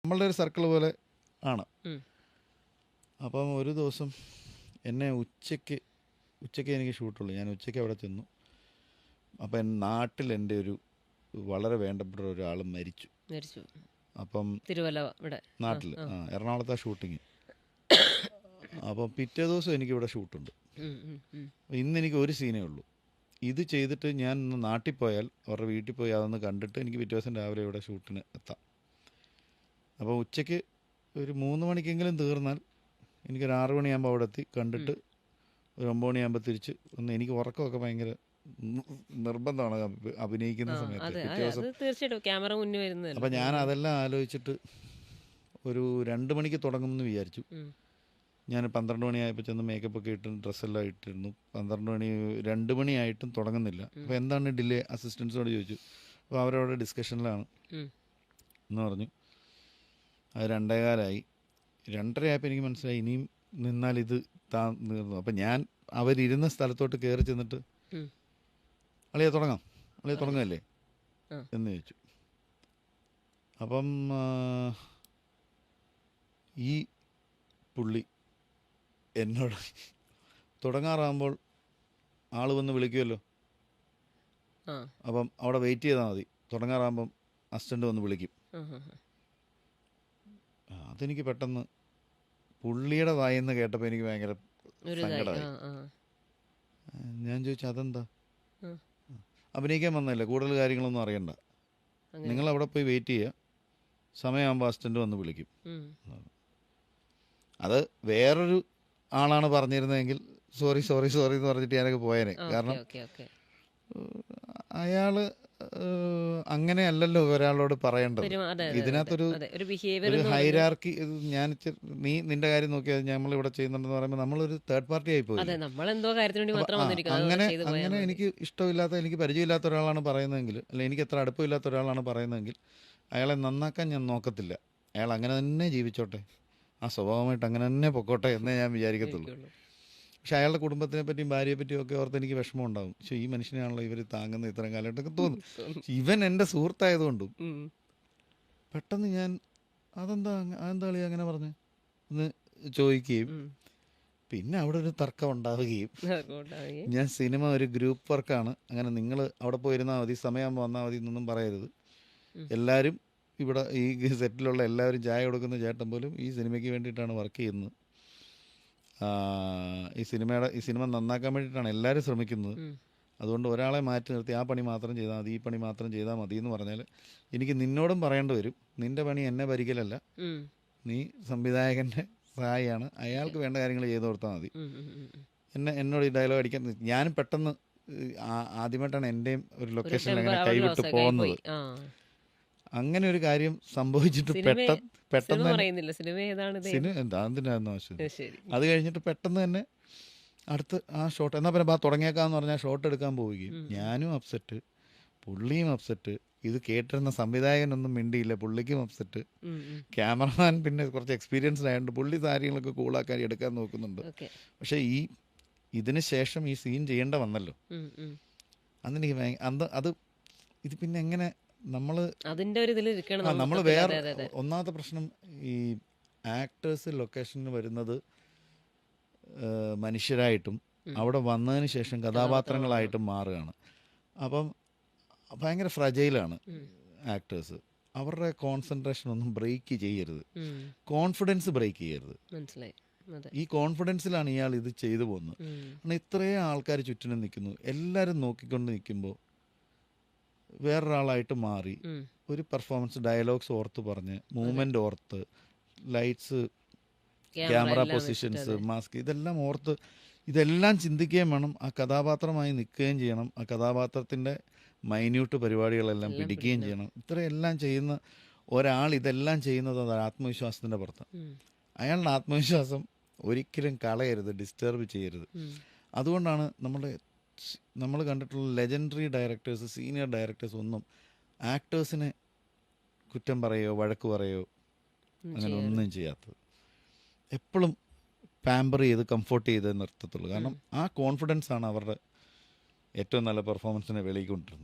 നമ്മളുടെ ഒരു സർക്കിൾ പോലെ ആണ്. ഉം. അപ്പം ഒരു ദിവസം എന്നെ ഉച്ചയ്ക്ക് എനിക്ക് ഷൂട്ടുള്ളൂ. ഞാൻ ഉച്ചയ്ക്ക് അവിടെ ചെന്നു. അപ്പം നാട്ടിൽ എൻ്റെ ഒരു വളരെ വേണ്ടപ്പെട്ട ഒരാൾ മരിച്ചു. മരിച്ചു. അപ്പം തിരുവല്ല ഇവിടെ നാട്ടിൽ എറണാകുളത്താണ് ഷൂട്ടിങ്. അപ്പം പിറ്റേ ദിവസം എനിക്കിവിടെ ഷൂട്ടുണ്ട്. ഇന്നെനിക്ക് ഒരു സീനേ ഉള്ളൂ. ഇത് ചെയ്തിട്ട് ഞാൻ ഒന്ന് നാട്ടിൽ പോയാൽ അവരുടെ വീട്ടിൽ പോയി അതൊന്ന് കണ്ടിട്ട് എനിക്ക് പിറ്റേ ദിവസം രാവിലെ ഇവിടെ ഷൂട്ടിന് എത്താം. അപ്പോൾ ഉച്ചയ്ക്ക് ഒരു 3 മണിക്കെങ്കിലും തീർന്നാൽ എനിക്കൊരു 6 മണിയാകുമ്പോൾ അവിടെ എത്തി കണ്ടിട്ട് ഒരു 9 മണിയാകുമ്പോൾ തിരിച്ച് ഒന്ന്. എനിക്ക് ഉറക്കമൊക്കെ ഭയങ്കര നിർബന്ധമാണ് അഭിനയിക്കുന്ന സമയത്ത്. പിറ്റേ ദിവസം തീർച്ചയായിട്ടും ക്യാമറ മുന്നിൽ വരുന്നത്. അപ്പം ഞാൻ അതെല്ലാം ആലോചിച്ചിട്ട് ഒരു 2 മണിക്ക് തുടങ്ങുമെന്ന് വിചാരിച്ചു. ഞാൻ 12 മണിയായപ്പോൾ ചെന്ന് മേക്കപ്പ് ഒക്കെ ഇട്ട് ഡ്രസ്സെല്ലാം ഇട്ടിരുന്നു. 2 മണിയായിട്ടും തുടങ്ങുന്നില്ല. അപ്പോൾ എന്താണ് ഡിലേ? അസിസ്റ്റൻസിനോട് ചോദിച്ചു. അപ്പോൾ അവരവിടെ ഡിസ്കഷനിലാണ് എന്ന് പറഞ്ഞു. അത് 2:15 2:30 ആയപ്പോൾ എനിക്ക് മനസ്സിലായി ഇനിയും നിന്നാൽ ഇത് തീർന്നു. അപ്പം ഞാൻ അവരിരുന്ന സ്ഥലത്തോട്ട് കയറി ചെന്നിട്ട് അളിയെ തുടങ്ങല്ലേ എന്ന് ചോദിച്ചു. അപ്പം ഈ പുള്ളി എന്നോട് തുടങ്ങാറാകുമ്പോൾ ആൾ വന്ന് വിളിക്കുമല്ലോ, അപ്പം അവിടെ വെയിറ്റ് ചെയ്താൽ മതി, തുടങ്ങാറാകുമ്പം അസിസ്റ്റൻ്റ് വന്ന് വിളിക്കും. അതെനിക്ക് പെട്ടെന്ന് പുള്ളിയുടെ വായിന്ന് കേട്ടപ്പോൾ എനിക്ക് ഭയങ്കര സങ്കടമായി. ഞാൻ ചോദിച്ചു അതെന്താ? അഭിനയിക്കാൻ വന്നതല്ലേ, കൂടുതൽ കാര്യങ്ങളൊന്നും അറിയണ്ട, നിങ്ങൾ അവിടെ പോയി വെയിറ്റ് ചെയ്യുക, സമയമാകുമ്പോൾ അസിസ്റ്റൻ്റ് വന്ന് വിളിക്കും. അത് വേറൊരു ആളാണ് പറഞ്ഞിരുന്നതെങ്കിൽ സോറി എന്ന് പറഞ്ഞിട്ട് ഞാനൊക്കെ പോയേനെ. കാരണം അയാൾ അങ്ങനെയല്ലല്ലോ ഒരാളോട് പറയേണ്ടത്. ഇതിനകത്തൊരു ഹൈരാർക്കി. ഞാൻ നിന്റെ കാര്യം നോക്കിയാൽ നമ്മളിവിടെ ചെയ്യുന്നുണ്ടെന്ന് പറയുമ്പോൾ നമ്മളൊരു തേർഡ് പാർട്ടി ആയി പോയി. അങ്ങനെ എനിക്ക് ഇഷ്ടമില്ലാത്ത, എനിക്ക് പരിചയമില്ലാത്ത ഒരാളാണ് പറയുന്നതെങ്കിൽ, അല്ലെങ്കിൽ എനിക്ക് എത്ര അടുപ്പമില്ലാത്ത ഒരാളാണ് പറയുന്നതെങ്കിൽ അയാളെ നന്നാക്കാൻ ഞാൻ നോക്കത്തില്ല. അയാൾ അങ്ങനെ തന്നെ ജീവിച്ചോട്ടെ, ആ സ്വഭാവമായിട്ട് അങ്ങനെ തന്നെ പൊക്കോട്ടെ എന്നേ ഞാൻ വിചാരിക്കത്തുള്ളൂ. പക്ഷെ അയാളുടെ കുടുംബത്തിനെ പറ്റിയും ഭാര്യയെ പറ്റിയും ഒക്കെ ഓർത്ത് എനിക്ക് വിഷമം ഉണ്ടാകും. പക്ഷേ ഈ മനുഷ്യനെയാണല്ലോ ഇവർ താങ്ങുന്ന ഇത്രയും കാലമായിട്ടൊക്കെ തോന്നും. ഇവൻ എൻ്റെ സുഹൃത്തായതുകൊണ്ടും പെട്ടെന്ന് ഞാൻ അതെന്താ കളി അങ്ങനെ പറഞ്ഞ് എന്ന് ചോദിക്കുകയും പിന്നെ അവിടെ ഒരു തർക്കം ഉണ്ടാവുകയും. ഞാൻ സിനിമ ഒരു ഗ്രൂപ്പ് വർക്കാണ്, അങ്ങനെ നിങ്ങൾ അവിടെ പോയിരുന്നാൽ മതി, സമയമാകുമ്പോൾ വന്നാൽ മതി എന്നൊന്നും പറയരുത്. എല്ലാവരും ഇവിടെ ഈ സെറ്റിലുള്ള എല്ലാവരും ചായ കൊടുക്കുന്ന ചേട്ടൻ പോലും ഈ സിനിമയ്ക്ക് വേണ്ടിയിട്ടാണ് വർക്ക് ചെയ്യുന്നത്. ഈ സിനിമ നന്നാക്കാൻ വേണ്ടിയിട്ടാണ് എല്ലാവരും ശ്രമിക്കുന്നത്. അതുകൊണ്ട് ഒരാളെ മാറ്റി നിർത്തി ആ പണി മാത്രം ചെയ്താൽ മതി, ഈ പണി മാത്രം ചെയ്താൽ മതി എന്ന് പറഞ്ഞാൽ എനിക്ക് നിന്നോടും പറയേണ്ടി വരും. നിൻ്റെ പണി എന്നെ ഭരിക്കലല്ല, നീ സംവിധായകൻ്റെ സഹായിയാണ്, അയാൾക്ക് വേണ്ട കാര്യങ്ങൾ ചെയ്തു കൊടുത്താൽ മതി. എന്നോട് ഈ ഡയലോഗ് അടിക്കാൻ ഞാനും പെട്ടെന്ന് ആദ്യമായിട്ടാണ് എൻ്റെയും ഒരു ലൊക്കേഷനിൽ അങ്ങനെ കൈവിട്ട് പോകുന്നത്. അങ്ങനെ ഒരു കാര്യം സംഭവിച്ചിട്ട് പെട്ടെന്ന് എന്തിനായിരുന്നു ആവശ്യം. അത് കഴിഞ്ഞിട്ട് പെട്ടെന്ന് തന്നെ അടുത്ത് ആ ഷോട്ട് എന്നാൽ പിന്നെ തുടങ്ങിയേക്കാന്ന് പറഞ്ഞാൽ ഷോട്ട് എടുക്കാൻ പോവുകയും ഞാനും അപ്സെറ്റ്, പുള്ളിയും അപ്സെറ്റ്. ഇത് കേട്ടിരുന്ന സംവിധായകനൊന്നും മിണ്ടിയില്ല, പുള്ളിക്കും അപ്സെറ്റ്. ക്യാമറമാൻ പിന്നെ കുറച്ച് എക്സ്പീരിയൻസ്ഡ് ആയതുകൊണ്ട് പുള്ളി കാര്യങ്ങളൊക്കെ കൂളാക്കാൻ എടുക്കാൻ നോക്കുന്നുണ്ട്. പക്ഷേ ഇതിന് ശേഷം ഈ സീൻ ചെയ്യേണ്ട വന്നല്ലോ. അന്നെനിക്ക് അത് ഇത് പിന്നെ എങ്ങനെ നമ്മൾ വേറെ ഒന്നാമത്തെ പ്രശ്നം, ഈ ആക്ടേഴ്സ് ലൊക്കേഷനിൽ വരുന്നത് മനുഷ്യരായിട്ടും അവിടെ വന്നതിന് ശേഷം കഥാപാത്രങ്ങളായിട്ടും മാറുകയാണ്. അപ്പം ഭയങ്കര ഫ്രജൈലാണ് ആക്ടേഴ്സ്. അവരുടെ കോൺസെൻട്രേഷൻ ഒന്നും ബ്രേക്ക് ചെയ്യരുത്, കോൺഫിഡൻസ് ബ്രേക്ക് ചെയ്യരുത്. ഈ കോൺഫിഡൻസിലാണ് ഇയാൾ ഇത് ചെയ്തു പോകുന്നത്. കാരണം ഇത്രയും ആൾക്കാർ ചുറ്റിനും നിൽക്കുന്നു, എല്ലാവരും നോക്കിക്കൊണ്ട് നിൽക്കുമ്പോൾ വേറൊരാളായിട്ട് മാറി ഒരു പെർഫോമൻസ്, ഡയലോഗ്സ് ഓർത്ത് പറഞ്ഞ്, മൂവ്മെൻ്റ് ഓർത്ത്, ലൈറ്റ്സ്, ക്യാമറ പൊസിഷൻസ്, മാസ്ക്, ഇതെല്ലാം ഓർത്ത് ഇതെല്ലാം ചിന്തിക്കുകയും വേണം. ആ കഥാപാത്രമായി നിൽക്കുകയും ചെയ്യണം. ആ കഥാപാത്രത്തിൻ്റെ മൈന്യൂട്ട് പരിപാടികളെല്ലാം പിടിക്കുകയും ചെയ്യണം. ഇത്രയെല്ലാം ചെയ്യുന്ന ഒരാൾ ഇതെല്ലാം ചെയ്യുന്നത് അത് ആത്മവിശ്വാസത്തിൻ്റെ പുറത്താണ്. അയാളുടെ ആത്മവിശ്വാസം ഒരിക്കലും കളയരുത്, ഡിസ്റ്റർബ് ചെയ്യരുത്. അതുകൊണ്ടാണ് നമ്മൾ കണ്ടിട്ടുള്ള ലെജൻഡറി ഡയറക്ടേഴ്സ്, സീനിയർ ഡയറക്ടേഴ്സ് ഒന്നും ആക്ടേഴ്സിനെ കുറ്റം പറയുകയോ വഴക്ക് പറയുകയോ അങ്ങനെ ഒന്നും ചെയ്യാത്തത്. എപ്പോഴും പാമ്പർ ചെയ്ത് കംഫോർട്ട് ചെയ്ത് നിർത്തത്തുള്ളൂ. കാരണം ആ കോൺഫിഡൻസ് ആണ് അവരുടെ ഏറ്റവും നല്ല പെർഫോമൻസിനെ വെളിയിൽ കൊണ്ടിരുന്നത്.